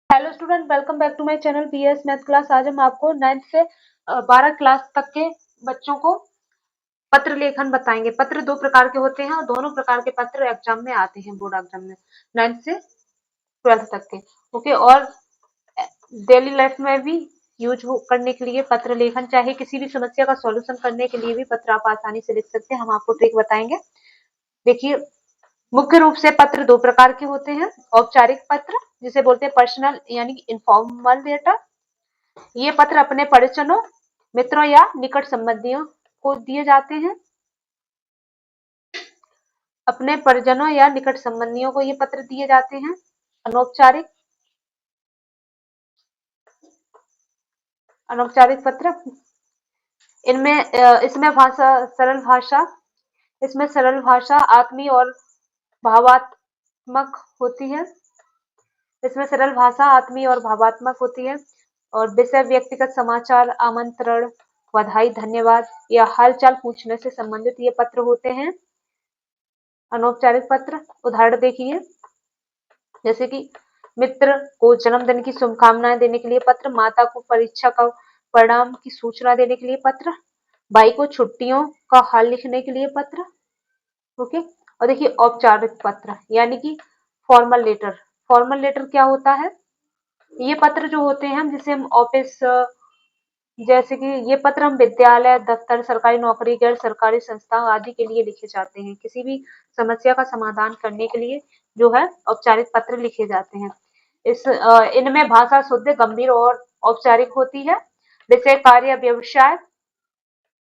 Hello student, welcome back to my channel BS math class. आज हम आपको 9th से 12 क्लास तक के बच्चों को पत्र लेखन बताएंगे। पत्र दो प्रकार के होते हैं और दोनों प्रकार के पत्र एग्जाम में आते हैं, बोर्ड एग्जाम में 9th से 12th तक के। ओके, और डेली लाइफ में भी यूज करने के लिए पत्र लेखन, चाहे किसी भी समस्या का सॉल्यूशन करने के लिए भी पत्र आप आसानी से लिख सकते हैं। हम आपको ट्रिक बताएंगे। देखिए, मुख्य रूप से पत्र दो प्रकार के होते हैं। औपचारिक पत्र जिसे बोलते हैं पर्सनल यानी कि इनफॉर्मल लेटर। ये पत्र अपने परिजनों, मित्रों या निकट संबंधियों को दिए जाते हैं। अपने परिजनों या निकट संबंधियों को ये पत्र दिए जाते हैं। अनौपचारिक अनौपचारिक पत्र, इसमें सरल भाषा आत्मीय और भावात्मक होती है। इसमें सरल भाषा आत्मीय और भावात्मक होती है और विषय व्यक्तिगत समाचार, आमंत्रण, बधाई, धन्यवाद या हालचाल पूछने से संबंधित ये पत्र होते हैं। अनौपचारिक पत्र उदाहरण देखिए, जैसे कि मित्र को जन्मदिन की शुभकामनाएं देने के लिए पत्र, माता को परीक्षा का परिणाम की सूचना देने के लिए पत्र, भाई को छुट्टियों का हाल लिखने के लिए पत्र। ओके, और देखिए औपचारिक पत्र यानी कि फॉर्मल लेटर। फॉर्मल लेटर क्या होता है? ये पत्र जो होते हैं जिसे हम ऑफिस, जैसे कि ये पत्र हम विद्यालय, दफ्तर, सरकारी नौकरी, गैर सरकारी संस्था आदि के लिए लिखे जाते हैं। किसी भी समस्या का समाधान करने के लिए जो है औपचारिक पत्र लिखे जाते हैं। इनमें भाषा शुद्ध, गंभीर और औपचारिक होती है। विषय, कार्य, व्यवसाय,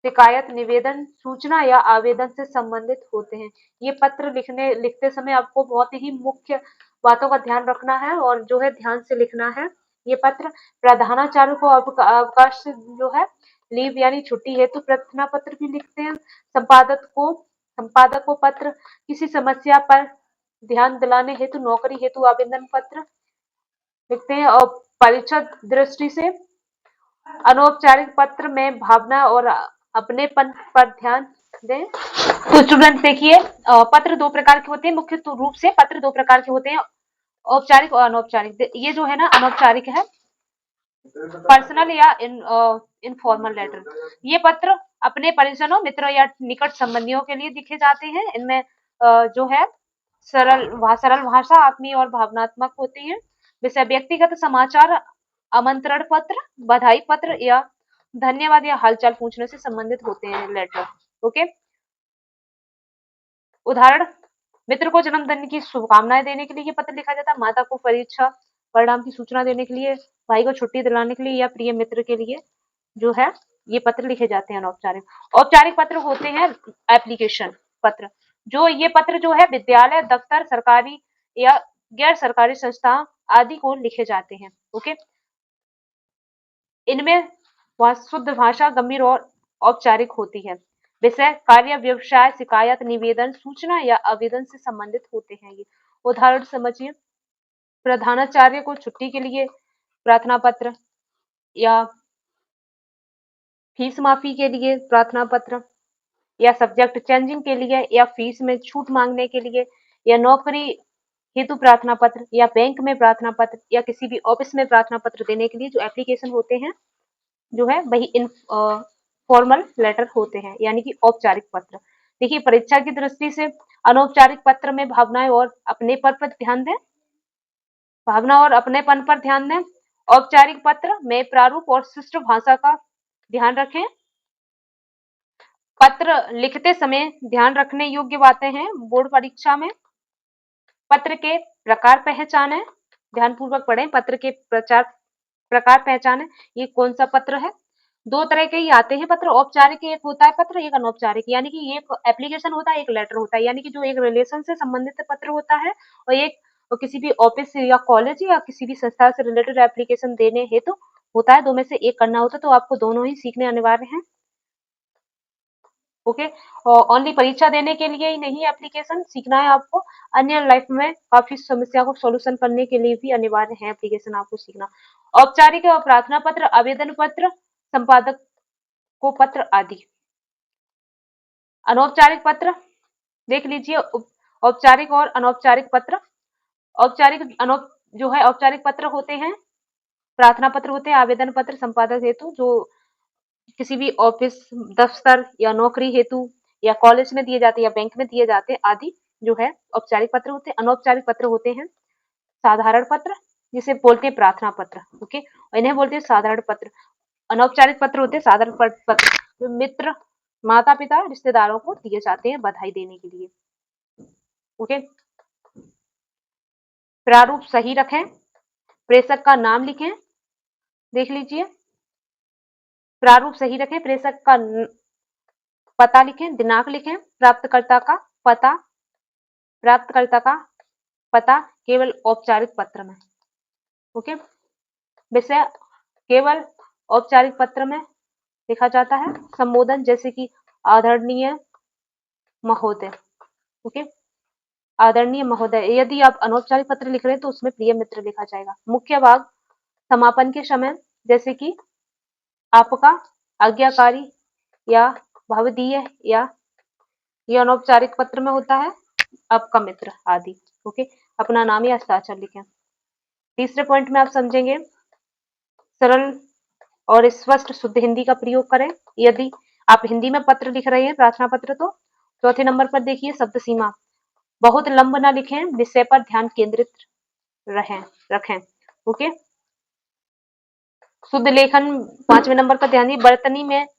शिकायत, निवेदन, सूचना या आवेदन से संबंधित होते हैं। ये पत्र लिखते समय आपको बहुत ही मुख्य बातों का ध्यान रखना है और जो है ध्यान से लिखना है। ये पत्र प्रधानाचार्य को अवकाश जो है लीव यानी छुट्टी हेतु प्रार्थना पत्र भी लिखते हैं। संपादक को पत्र, किसी समस्या पर ध्यान दिलाने हेतु, नौकरी हेतु आवेदन पत्र लिखते हैं। और परीक्षा दृष्टि से अनौपचारिक पत्र में भावना और अपनेपन पर ध्यान दें। तो स्टूडेंट देखिए, पत्र दो प्रकार के होते हैं। मुख्य रूप से पत्र दो प्रकार के होते हैं, औपचारिक और अनौपचारिक। ये जो है ना अनौपचारिक है, पर्सनल या इनफॉर्मल लेटर। ये पत्र अपने परिजनों, मित्रों या निकट संबंधियों के लिए लिखे जाते हैं। इनमें जो है सरल भाषा आत्मीय और भावनात्मक होती है। विषय व्यक्तिगत समाचार, आमंत्रण पत्र, बधाई पत्र या धन्यवाद या हालचाल पूछने से संबंधित होते हैं लेटर। ओके, उदाहरण, मित्र को जन्मदिन की शुभकामनाएं देने के लिए ये पत्र लिखा जाता है। माता को परीक्षा परिणाम की सूचना देने के लिए, भाई को छुट्टी दिलाने के लिए या प्रिय मित्र के लिए जो है ये पत्र लिखे जाते हैं अनौपचारिक। औपचारिक पत्र होते हैं एप्लीकेशन पत्र। जो ये पत्र जो है विद्यालय, दफ्तर, सरकारी या गैर सरकारी संस्था आदि को लिखे जाते हैं। ओके, इनमें शुद्ध भाषा, गंभीर और औपचारिक होती है। विषय, कार्य, व्यवसाय, शिकायत, निवेदन, सूचना या आवेदन से संबंधित होते हैं। ये उदाहरण समझिए, प्रधानाचार्य को छुट्टी के लिए प्रार्थना पत्र या फीस माफी के लिए प्रार्थना पत्र या सब्जेक्ट चेंजिंग के लिए या फीस में छूट मांगने के लिए या नौकरी हेतु प्रार्थना पत्र या बैंक में प्रार्थना पत्र या किसी भी ऑफिस में प्रार्थना पत्र देने के लिए जो एप्लीकेशन होते हैं जो है वही इन फॉर्मल लेटर होते हैं यानी कि औपचारिक पत्र। देखिए, परीक्षा की दृष्टि से अनौपचारिक पत्र में भावनाएं और अपनेपन पर ध्यान दें। भावना और अपनेपन पर ध्यान दें। औपचारिक पत्र में प्रारूप और शिष्ट भाषा का ध्यान रखें। पत्र लिखते समय ध्यान रखने योग्य बातें हैं बोर्ड परीक्षा में। पत्र के प्रकार पहचाने, ध्यानपूर्वक पढ़ें। पत्र के प्रकार पहचाने, ये कौन सा पत्र है। दो तरह के ही आते हैं पत्र, औपचारिक एक होता है पत्र, एक अनौपचारिक, यानी कि एक एप्लीकेशन होता है, एक लेटर होता है, यानी कि जो एक रिलेशन से संबंधित पत्र होता है और एक किसी भी ऑफिस या कॉलेज या किसी भी संस्था से रिलेटेड एप्लीकेशन देने हेतु होता है। दो में से एक करना होता है, तो आपको दोनों ही सीखने अनिवार्य हैं। ओके, ओनली परीक्षा देने के लिए ही नहीं एप्लीकेशन सीखना है आपको, अन्य लाइफ में काफी समस्या को सॉल्यूशन करने के लिए भी अनिवार्य है एप्लीकेशन आपको सीखना। औपचारिक और प्रार्थना पत्र, आवेदन पत्र, संपादक को पत्र आदि। अनौपचारिक पत्र देख लीजिए, औपचारिक और अनौपचारिक पत्र। जो है औपचारिक पत्र होते हैं, प्रार्थना पत्र होते हैं, आवेदन पत्र संपादक हेतु जो किसी भी ऑफिस, दफ्तर या नौकरी हेतु या कॉलेज में दिए जाते हैं या बैंक में दिए जाते हैं आदि जो है औपचारिक पत्र होते हैं। अनौपचारिक पत्र होते हैं साधारण पत्र, जिसे बोलते हैं प्रार्थना पत्र, ओके, और इन्हें बोलते हैं साधारण पत्र। अनौपचारिक पत्र होते हैं साधारण पत्र जो मित्र, माता पिता, रिश्तेदारों को दिए जाते हैं बधाई देने के लिए, ओके। प्रारूप सही रखें, प्रेषक का नाम लिखें, देख लीजिए, प्रारूप सही रखें, प्रेषक का पता लिखें, दिनांक लिखें, प्राप्तकर्ता का पता, प्राप्तकर्ता का पता केवल औपचारिक पत्र में, ओके। विषय केवल औपचारिक पत्र में लिखा जाता है। संबोधन जैसे कि आदरणीय महोदय, ओके, आदरणीय महोदय। यदि आप अनौपचारिक पत्र लिख रहे हैं तो उसमें प्रिय मित्र लिखा जाएगा। मुख्य भाग समापन के समय जैसे कि आपका, आज्ञाकारी या भवदीय, या ये अनौपचारिक पत्र में होता है आपका मित्र आदि, ओके। अपना नाम या हस्ताक्षर लिखें। तीसरे पॉइंट में आप समझेंगे सरल और स्पष्ट शुद्ध हिंदी का प्रयोग करें। यदि आप हिंदी में पत्र लिख रहे हैं, प्रार्थना पत्र, तो चौथे नंबर पर देखिए शब्द सीमा, बहुत लंब ना लिखें, विषय पर ध्यान केंद्रित रखें, ओके। शुद्ध लेखन 5वें नंबर पर ध्यान दिए,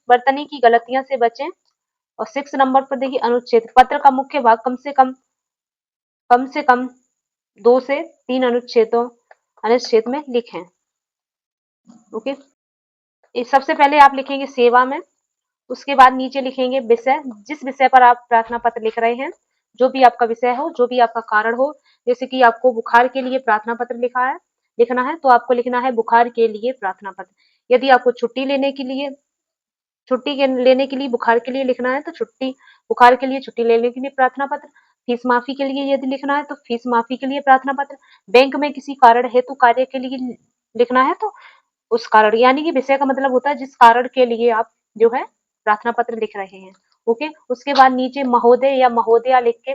बर्तनी की गलतियां से बचें। और 6 नंबर पर देखिए अनुच्छेद, पत्र का मुख्य भाग कम से कम 2 से 3 अनुच्छेद में लिखें, ओके। सबसे पहले आप लिखेंगे सेवा में, उसके बाद नीचे लिखेंगे विषय, जिस विषय पर आप प्रार्थना पत्र लिख रहे हैं, जो भी आपका विषय हो, जो भी आपका कारण हो, जैसे कि आपको बुखार के लिए प्रार्थना पत्र लिखना है तो आपको लिखना है बुखार के लिए प्रार्थना पत्र। यदि आपको छुट्टी लेने के लिए बुखार के लिए लिखना है तो बुखार के लिए छुट्टी लेने के लिए प्रार्थना पत्र। फीस माफी के लिए यदि लिखना है तो फीस माफी के लिए प्रार्थना पत्र। बैंक में किसी कारण हेतु कार्य के लिए लिखना है तो उस कारण, यानी कि विषय का मतलब होता है जिस कारण के लिए आप जो है प्रार्थना पत्र लिख रहे हैं, ओके। उसके बाद नीचे महोदय या महोदया लिख के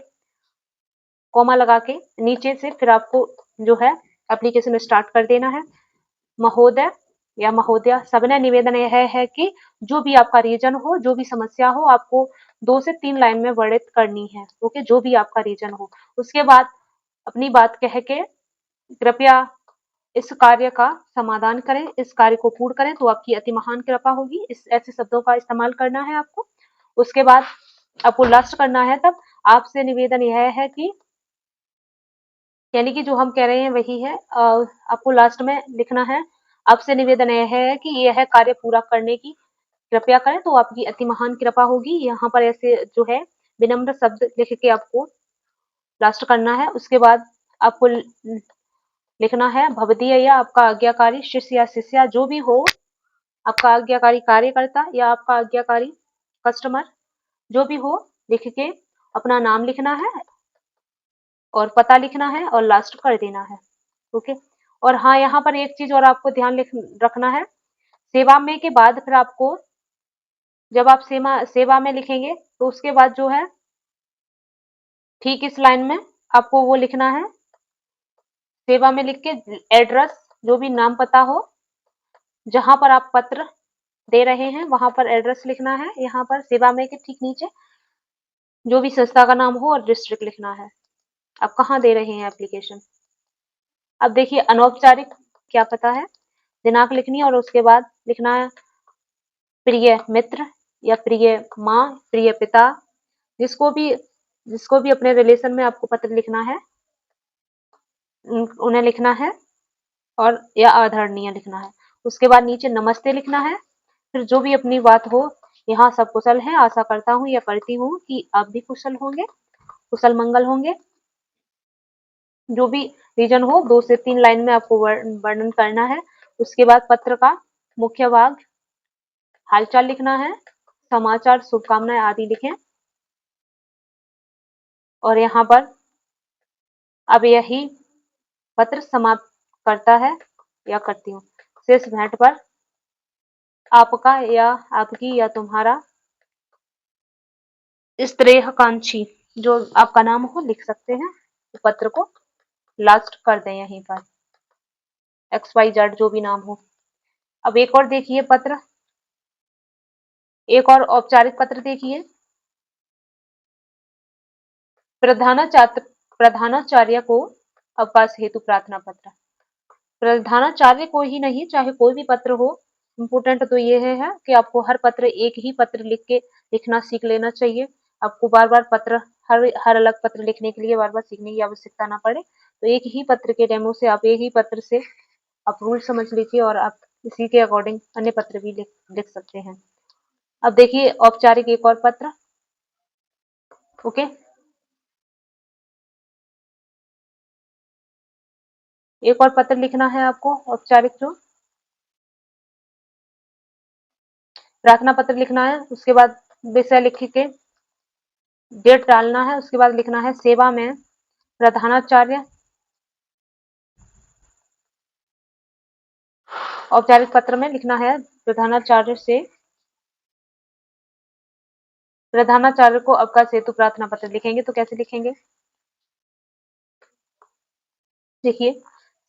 कॉमा लगा के नीचे से फिर आपको जो है एप्लीकेशन स्टार्ट कर देना है। महोदय या महोदया, सबने निवेदन यह है कि जो भी आपका रीजन हो, जो भी समस्या हो, आपको 2 से 3 लाइन में वर्णित करनी है, ओके, जो भी आपका रीजन हो। उसके बाद अपनी बात कह के कृपया इस कार्य का समाधान करें, इस कार्य को पूर्ण करें तो आपकी अति महान कृपा होगी। इस ऐसे शब्दों का इस्तेमाल करना है आपको। उसके बाद आपको लास्ट करना है, तब आपसे निवेदन यह है कि यानी कि जो हम कह रहे हैं वही है, आपको लास्ट में लिखना है, आपसे निवेदन यह है कि यह कार्य पूरा करने की कृपया करें तो आपकी अति महान कृपा होगी। यहाँ पर ऐसे जो है विनम्र शब्द लिख के आपको लास्ट करना है। उसके बाद आपको लिखना है भवदीय या आपका आज्ञाकारी शिष्य या शिष्या जो भी हो, आपका आज्ञाकारी कार्यकर्ता या आपका आज्ञाकारी कस्टमर जो भी हो, लिख के अपना नाम लिखना है और पता लिखना है और लास्ट कर देना है, ओके। और हाँ, यहाँ पर एक चीज और आपको ध्यान रखना है, सेवा में के बाद फिर आपको जब आप सेवा में लिखेंगे तो उसके बाद जो है ठीक इस लाइन में आपको वो लिखना है, सेवा में लिख के एड्रेस, जो भी नाम पता हो, जहां पर आप पत्र दे रहे हैं वहां पर एड्रेस लिखना है। यहाँ पर सेवा में के ठीक नीचे जो भी संस्था का नाम हो और डिस्ट्रिक्ट लिखना है, आप कहाँ दे रहे हैं एप्लीकेशन। अब देखिए अनौपचारिक क्या पता है, दिनांक लिखनी है और उसके बाद लिखना है प्रिय मित्र या प्रिय माँ, प्रिय पिता, जिसको भी अपने रिलेशन में आपको पत्र लिखना है उन्हें लिखना है, और या आदरणीय लिखना है। उसके बाद नीचे नमस्ते लिखना है। फिर जो भी अपनी बात हो, यहाँ सब कुशल है, आशा करता हूँ या करती हूँ कि आप भी कुशल होंगे, कुशल मंगल होंगे। जो भी रीजन हो 2 से 3 लाइन में आपको वर्णन करना है। उसके बाद पत्र का मुख्य भाग, हालचाल लिखना है, समाचार, शुभकामनाएं आदि लिखें। और यहाँ पर अब यही पत्र समाप्त करता है या करती हूँ। शेष भेंट पर आपका या आपकी या तुम्हारा स्नेहकांक्षी जो आपका नाम हो लिख सकते हैं। तो पत्र को लास्ट कर दें यहीं पर। XYZ जो भी नाम हो। अब एक और देखिए पत्र, एक और औपचारिक पत्र देखिए। प्रधानाचार्य को अवकाश हेतु प्रार्थना पत्र। प्रधानाचार्य को ही नहीं, चाहे कोई भी पत्र हो, इम्पोर्टेंट तो ये है कि आपको हर पत्र एक ही पत्र लिख के लिखना सीख लेना चाहिए। आपको बार बार पत्र हर अलग पत्र लिखने के लिए बार बार सीखने की आवश्यकता ना पड़े। तो एक ही पत्र के डेमो से आप एक ही पत्र से आप रूल समझ लीजिए और आप इसी के अकॉर्डिंग अन्य पत्र भी लिख सकते हैं। अब देखिए औपचारिक एक और पत्र। ओके, एक और पत्र लिखना है आपको औपचारिक, जो प्रार्थना पत्र लिखना है। उसके बाद विषय लिख के डेट डालना है। उसके बाद लिखना है सेवा में प्रधानाचार्य। औपचारिक पत्र में लिखना है प्रधानाचार्य को अवकाश हेतु प्रार्थना पत्र। लिखेंगे तो कैसे लिखेंगे, देखिए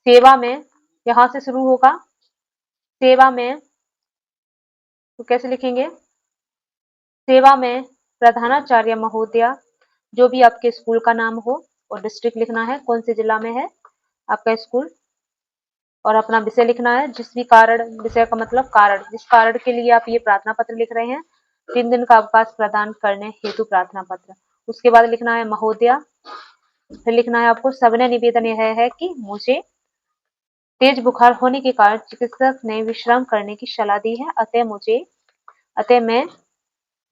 सेवा में, यहां से शुरू होगा सेवा में, तो कैसे लिखेंगे, सेवा में प्रधानाचार्य महोदया, जो भी आपके स्कूल का नाम हो, और डिस्ट्रिक्ट लिखना है, कौन से जिला में है आपका स्कूल, और अपना विषय लिखना है। जिस भी कारण, विषय का मतलब कारण, जिस कारण के लिए आप ये प्रार्थना पत्र लिख रहे हैं, 3 दिन का अवकाश प्रदान करने हेतु प्रार्थना पत्र। उसके बाद लिखना है महोदया, फिर लिखना है आपको सविनय निवेदन यह है कि मुझे तेज बुखार होने के कारण चिकित्सक ने विश्राम करने की सलाह दी है, अतः मैं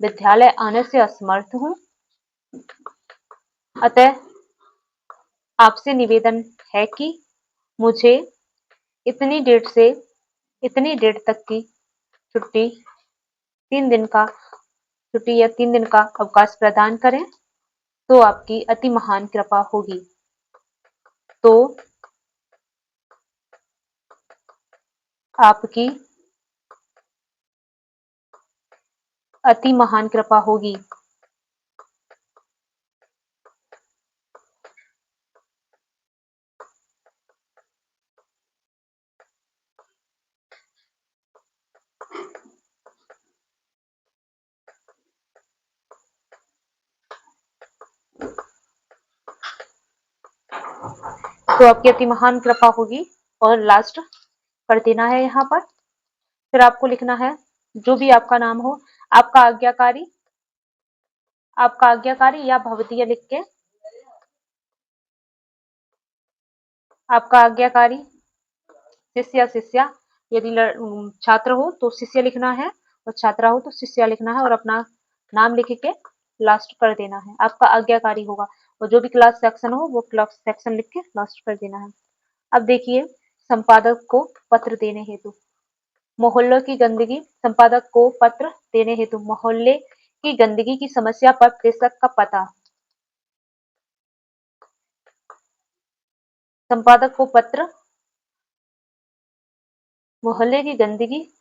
विद्यालय आने से असमर्थ हूँ। अतः आपसे निवेदन है कि मुझे इतनी डेट से इतनी डेट तक की छुट्टी 3 दिन का छुट्टी या 3 दिन का अवकाश प्रदान करें, तो आपकी अति महान कृपा होगी। तो आपकी अति महान कृपा होगी। तो आपकी अति महान कृपा होगी, और लास्ट कर देना है यहाँ पर। फिर आपको लिखना है जो भी आपका नाम हो, आपका आज्ञाकारी या भवदीय लिख के, आपका आज्ञाकारी शिष्य या शिष्या, यदि छात्र हो तो शिष्य लिखना है, और छात्रा हो तो शिष्या लिखना है, और अपना नाम लिख के लास्ट कर देना है। आपका आज्ञाकारी होगा, और जो भी क्लास सेक्शन हो वो क्लास सेक्शन लिख के लास्ट कर देना है। अब देखिए संपादक को पत्र देने हेतु, मोहल्लों की गंदगी, संपादक को पत्र देने हेतु मोहल्ले की गंदगी की समस्या पर प्रेषक का पता। संपादक को पत्र, मोहल्ले की गंदगी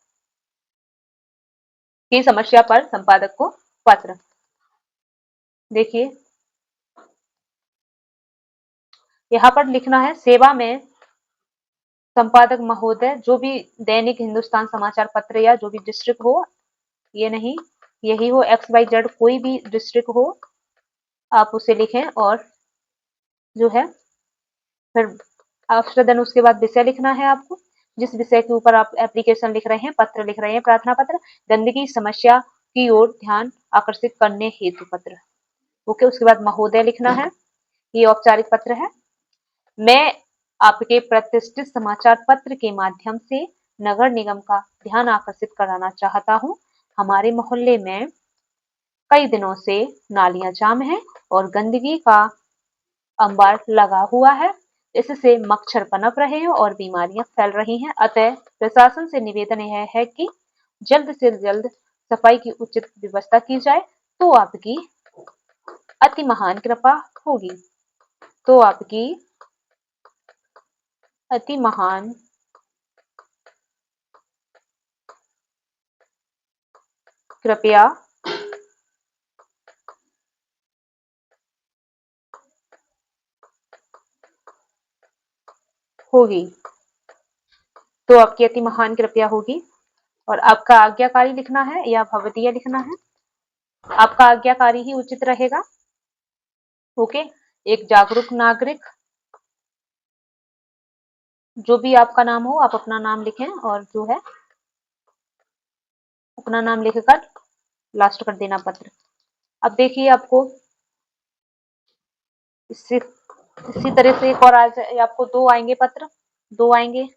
की समस्या पर संपादक को पत्र। देखिए यहाँ पर लिखना है सेवा में संपादक महोदय, जो भी दैनिक हिंदुस्तान समाचार पत्र या जो भी डिस्ट्रिक्ट हो, ये नहीं, यही हो, XYZ कोई भी डिस्ट्रिक्ट हो, आप उसे लिखें। और जो है फिर आफ्टर देन उसके बाद विषय लिखना है आपको, जिस विषय के ऊपर आप एप्लीकेशन लिख रहे हैं, पत्र लिख रहे हैं, प्रार्थना पत्र, गंदगी समस्या की ओर ध्यान आकर्षित करने हेतु पत्र। ओके, उसके बाद महोदय लिखना है, ये औपचारिक पत्र है। मैं आपके प्रतिष्ठित समाचार पत्र के माध्यम से नगर निगम का ध्यान आकर्षित कराना चाहता हूँ। हमारे मोहल्ले में कई दिनों से नालियां जाम हैं और गंदगी का अंबार लगा हुआ है। इससे मच्छर पनप रहे हैं और बीमारियां फैल रही हैं। अतः प्रशासन से निवेदन यह है कि जल्द से जल्द सफाई की उचित व्यवस्था की जाए, तो आपकी अति महान कृपा होगी। तो आपकी अति महान कृपया होगी। तो आपकी अति महान कृपया होगी। और आपका आज्ञाकारी लिखना है या भवदीय लिखना है, आपका आज्ञाकारी ही उचित रहेगा। ओके, एक जागरूक नागरिक, जो भी आपका नाम हो आप अपना नाम लिखें और जो है अपना नाम लिखकर लास्ट कर देना पत्र। अब देखिए आपको इसी तरह से एक और आ जाए, आपको दो आएंगे पत्र, दो आएंगे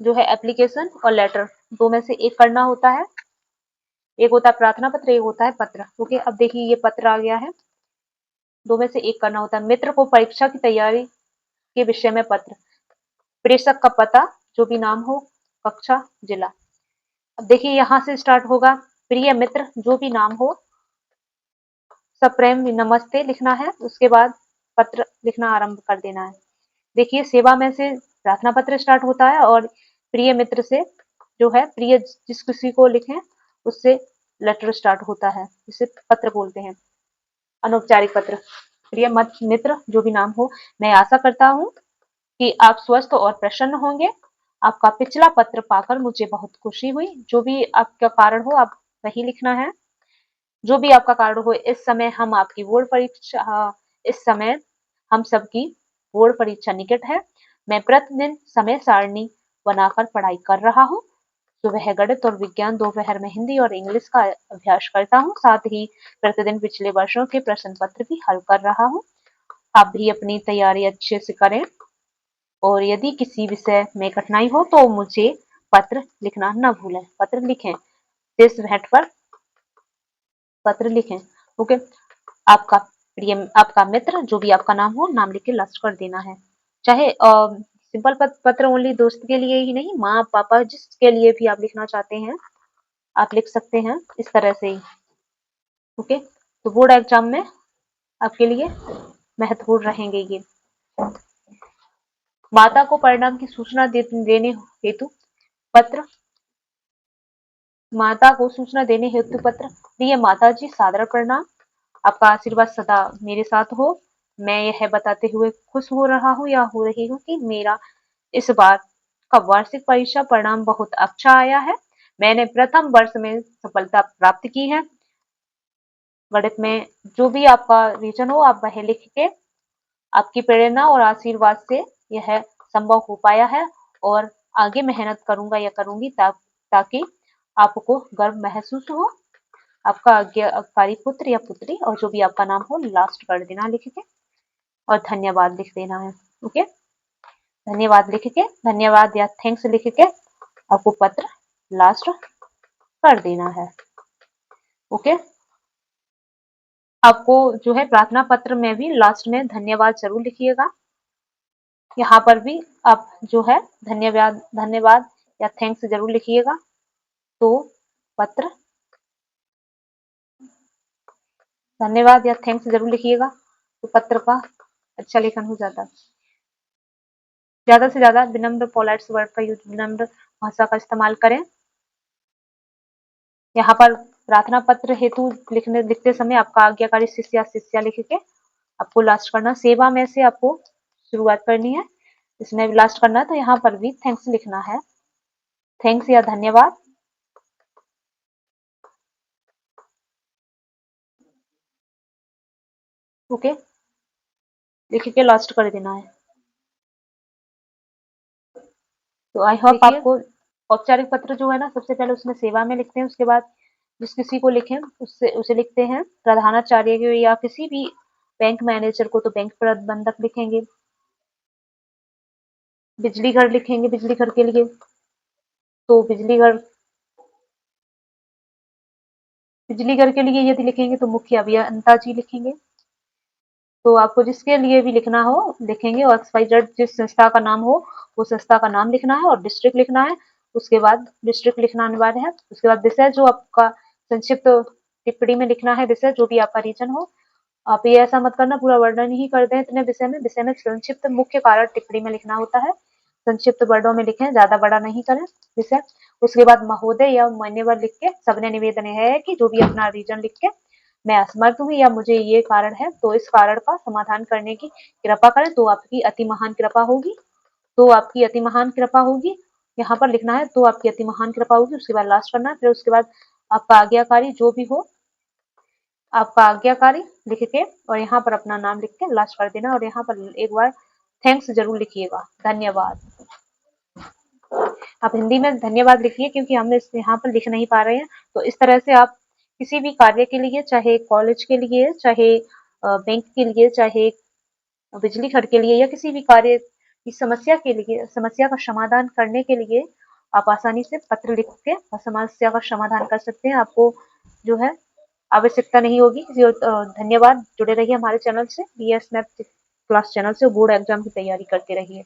जो है एप्लीकेशन और लेटर, दो में से एक करना होता है। एक होता है प्रार्थना पत्र, एक होता है पत्र। ओके, अब देखिए ये पत्र आ गया है, दो में से एक करना होता है। मित्र को परीक्षा की तैयारी के विषय में पत्र, प्रेषक का पता, जो भी नाम हो, कक्षा, जिला। अब देखिए यहाँ से स्टार्ट होगा, प्रिय मित्र, जो भी नाम हो, सप्रेम नमस्ते लिखना है, उसके बाद पत्र लिखना आरंभ कर देना है। देखिए सेवा में से प्रार्थना पत्र स्टार्ट होता है और प्रिय मित्र से जो है प्रिय जिस किसी को लिखें उससे लेटर स्टार्ट होता है, जिसे पत्र बोलते हैं। अनौपचारिक पत्र, प्रिय मित्र, जो भी नाम हो, मैं आशा करता हूँ कि आप स्वस्थ और प्रसन्न होंगे। आपका पिछला पत्र पाकर मुझे बहुत खुशी हुई। जो भी आपका कारण हो आप वही लिखना है। जो भी आपका कारण हो, इस समय हम आपकी बोर्ड परीक्षा, इस समय हम सबकी बोर्ड परीक्षा निकट है। मैं प्रतिदिन समय सारणी बनाकर पढ़ाई कर रहा हूँ। सुबह गणित और विज्ञान, दोपहर में हिंदी और इंग्लिश का अभ्यास करता हूँ। साथ ही प्रतिदिन पिछले वर्षों के प्रश्न पत्र भी हल कर रहा हूँ। आप भी अपनी तैयारी अच्छे से करें और यदि किसी विषय में कठिनाई हो तो मुझे पत्र लिखना न भूलें। पत्र लिखें, शेष भेंट पर पत्र लिखें। ओके, आपका प्रिय, आपका मित्र, जो भी आपका नाम हो, नाम लिख के लास्ट कर देना है। चाहे सिंपल पत्र ओनली दोस्त के लिए ही नहीं, माँ पापा जिसके लिए भी आप लिखना चाहते हैं आप लिख सकते हैं इस तरह से ही। ओके, तो बोर्ड एग्जाम में आपके लिए महत्वपूर्ण रहेंगे ये। माता को परिणाम की सूचना देने हेतु पत्र, माता को सूचना देने हेतु पत्र। प्रिय माता जी, सादर प्रणाम। आपका आशीर्वाद सदा मेरे साथ हो। मैं यह बताते हुए खुश हो रहा हूँ या हो रही हूँ कि मेरा इस बार का वार्षिक परीक्षा परिणाम बहुत अच्छा आया है। मैंने प्रथम वर्ष में सफलता प्राप्त की है। गणित में जो भी आपका रीजन हो आप वह लिख के, आपकी प्रेरणा और आशीर्वाद से यह संभव हो पाया है और आगे मेहनत करूंगा या करूंगी ताकि आपको गर्व महसूस हो। आपका आज्ञाकारी पुत्र या पुत्री और जो भी आपका नाम हो लास्ट कर देना लिख के और धन्यवाद लिख देना है। ओके, धन्यवाद लिख के, धन्यवाद या थैंक्स लिख के आपको पत्र लास्ट कर देना है। ओके, आपको जो है प्रार्थना पत्र में भी लास्ट में धन्यवाद जरूर लिखिएगा। यहाँ पर भी आप जो है धन्यवाद या थैंक्स जरूर लिखिएगा। तो पत्र धन्यवाद या थैंक्स जरूर लिखिएगा तो पत्र का अच्छा लेखन हो जाता है। ज्यादा से ज्यादा विनम्र पोलाइट वर्ड का यूज, विनम्र भाषा का इस्तेमाल करें। यहाँ पर प्रार्थना पत्र हेतु लिखते समय आपका आज्ञाकारी शिष्य या शिष्या लिख के आपको लास्ट करना। सेवा में से आपको शुरुआत करनी है, इसमें भी लास्ट करना है, तो यहाँ पर भी थैंक्स लिखना है। थैंक्स या धन्यवाद। ओके, लिख के लास्ट कर देना है। तो आई होप आपको औपचारिक पत्र जो है ना, सबसे पहले उसमें सेवा में लिखते हैं, उसके बाद जिस किसी को लिखें उससे उसे लिखते हैं। प्रधानाचार्य को या किसी भी बैंक मैनेजर को तो बैंक प्रबंधक लिखेंगे। बिजली घर लिखेंगे, बिजली घर के लिए तो बिजली घर के लिए यदि लिखेंगे तो मुख्य अभियंता जी लिखेंगे। तो आपको जिसके लिए भी लिखना हो लिखेंगे और XYZ जिस संस्था का नाम हो वो संस्था का नाम लिखना है और डिस्ट्रिक्ट लिखना है। उसके बाद डिस्ट्रिक्ट लिखना अनिवार्य है। उसके बाद विषय जो आपका संक्षिप्त टिप्पणी में लिखना है, विषय जो भी आपका रीजन हो। आप ये ऐसा मत करना पूरा वर्णन ही कर दें इतने विषय में संक्षिप्त मुख्य कारण टिप्पणी में लिखना होता है। संक्षिप्त वर्डों में लिखें, ज्यादा बड़ा नहीं करें विषय। उसके बाद महोदय या मान्यवर लिख के सबने निवेदन है कि जो भी अपना रीजन लिख के मैं असमर्थ हूँ या मुझे ये कारण है तो इस कारण का समाधान करने की कृपा करें, तो आपकी अति महान कृपा होगी। तो आपकी अति महान कृपा होगी, यहाँ पर लिखना है, तो आपकी अति महान कृपा होगी, उसके बाद लास्ट करना है, फिर उसके बाद आपका आज्ञाकारी जो भी हो, आपका आज्ञाकारी लिख के और यहाँ पर अपना नाम लिख के लास्ट कर देना और यहाँ पर एक बार थैंक्स जरूर लिखिएगा, धन्यवाद। आप हिंदी में धन्यवाद लिखिए क्योंकि हम इस यहाँ पर लिख नहीं पा रहे हैं, तो इस तरह से आप किसी भी कार्य के लिए, चाहे कॉलेज के लिए, चाहे बैंक के लिए, चाहे बिजली घर के लिए या किसी भी कार्य की समस्या के लिए, समस्या का समाधान करने के लिए आप आसानी से पत्र लिख के समस्या का समाधान कर सकते हैं। आपको जो है आवश्यकता नहीं होगी। धन्यवाद, जुड़े रहिए हमारे चैनल से, बीएस मैथ क्लास चैनल से, बोर्ड एग्जाम की तैयारी करते रहिए।